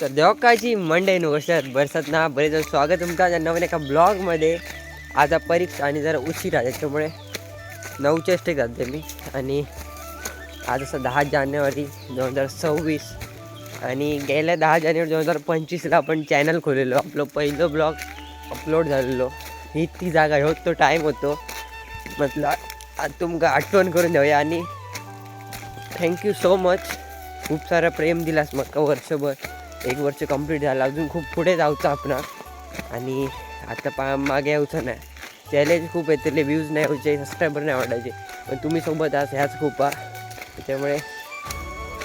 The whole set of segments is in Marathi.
तर देवकाची मंडे नु वर्षात बरसात ना बरेच स्वागत तुमचा नवीन एका ब्लॉगमध्ये. आता परीक्षा आणि जरा उशिरा त्याच्यामुळे 9च्या स्टे घालते मी. आणि आज असं 10 जानेवारी 2026 आणि गेल्या 10 जानेवारी 2025ला आपण चॅनल खोललेलो. आपलं पहिलं ब्लॉग अपलोड झालेलो. ही ती जागा होत तो टाईम होतो. म्हटलं आज तुमका आठवण करून देऊया. आणि थँक्यू सो मच. खूप सारा प्रेम दिलास मग वर्षभर. 1 वर्ष कंप्लीट झालं. अजून खूप पुढे जाऊचं आपण. आणि आता मागे यायचं नाही. चॅलेंज खूप येतले, व्ह्यूज नाही व्हायचे, सबस्क्रायबर नाही वाढायचे, पण तुम्ही सोबत आज ह्याच खूप त्याच्यामुळे.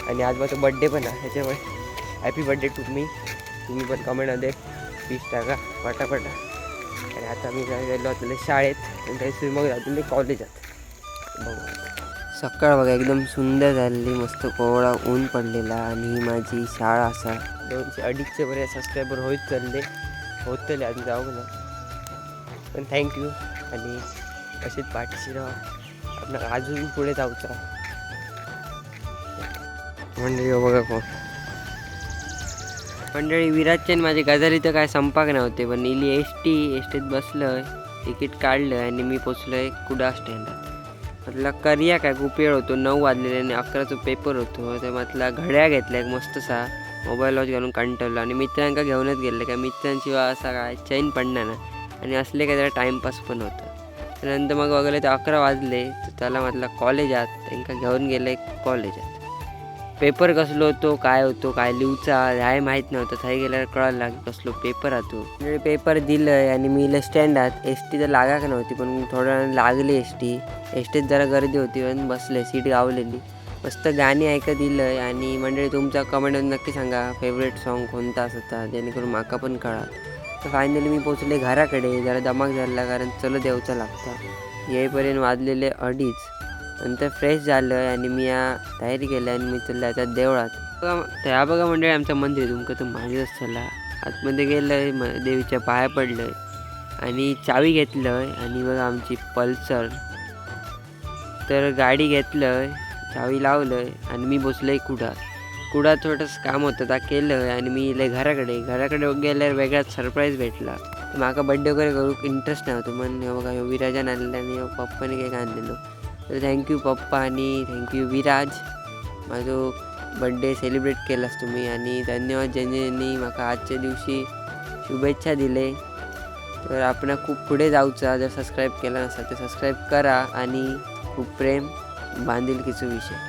आणि आज माझा बड्डे पण आहे त्याच्यामुळे हॅपी बड्डे टू मी. तुम्ही पण कमेंटमध्ये प्लीज टाका पटापटा. आणि आता मी गेलो होतो शाळेत आणि काही स्विमिंग जातो कॉलेजात. बघू सकाळ बघा एकदम सुंदर झालेली, मस्त कोवळा ऊन पडलेला. आणि ही माझी शाळा असा 200-250 पर्यंत सबस्क्रायबर होत चालले होतले आधी जाऊ ना. पण थँक्यू. आणि असेच पाठीशी राहा, आपण अजून पुढे जाऊचा. मंडळी बघा कोण मंडळी विराजचे माझे गजाली तर काय संपाक नव्हते, पण इली एसटीत बसलं, तिकीट काढलं आणि मी पोचलोय कुडा स्टँडात. म्हटलं करूया काय, खूप वेळ होतो. 9 वाजलेले आणि 11चा पेपर होतो. ते म्हटलं घड्या घेतल्या एक मस्तसा, मोबाईल वॉच घालून कंटाळलो. आणि मित्रांका घेऊनच गेले, काय मित्रांशिवाय असा काय चैन पडणार ना. आणि असले काय जरा टाईमपास पण होतं. त्यानंतर मग वगैरे ते 11 वाजले, तर त्याला म्हटलं कॉलेजात, त्यांना घेऊन गेले कॉलेजात. पेपर कसलो होतो, काय होतो, काय लिहूचा ह्याय माहीत नव्हतं. थाई गेल्यावर कळायला लागलं कसलो पेपर होतो. पेपर दिलं आणि मी इलं स्टँडात. एस टी तर लागा का नव्हती, पण थोड्या वेळानं लागली एस टीत जरा गर्दी होती पण बसले, सीट गावलेली. मस्त गाणी ऐकत दिलं. आणि मंडळी तुमचा कमेंटमध्ये नक्की सांगा फेवरेट सॉन्ग कोणता असता, जेणेकरून माका पण कळाल. तर फायनली मी पोचले घराकडे. जरा दमाक झाला कारण चलो देवचा लागता. येईपर्यंत वाजलेले 2:30. नंतर फ्रेश झालं आणि मी तयारी केली आणि मी चाललं आता देवळात. त्या बघा मंडळी आमचं मंदिर तुमकं तर माहितीच चला. आतमध्ये गेलं देवीच्या पाया पडलं आणि चावी घेतलं. आणि बघा आमची पल्सर, तर गाडी घेतलं, चावी लावलं आणि मी बसलोय कुडा थोडंसं काम होतं त्या केलं. आणि मी इले घराकडे गेल्यावर वेगळाच सरप्राईज भेटला. तर माका बड्डे वगैरे करू इंटरेस्ट नव्हतो, पण बघा विराजान आणलेलं आणि पप्पाने केक आणलेलो. तर थँक्यू पप्पा आणि थँक्यू विराज, माझं बड्डे सेलिब्रेट केलास तुम्ही. आणि धन्यवाद ज्यांनी माका आजच्या दिवशी शुभेच्छा दिले. तर आपण खूप पुढे जाऊचा. जर सबस्क्राईब केला नसेल तर सबस्क्राईब करा. आणि खूप प्रेम बांधिलकीचा विषय.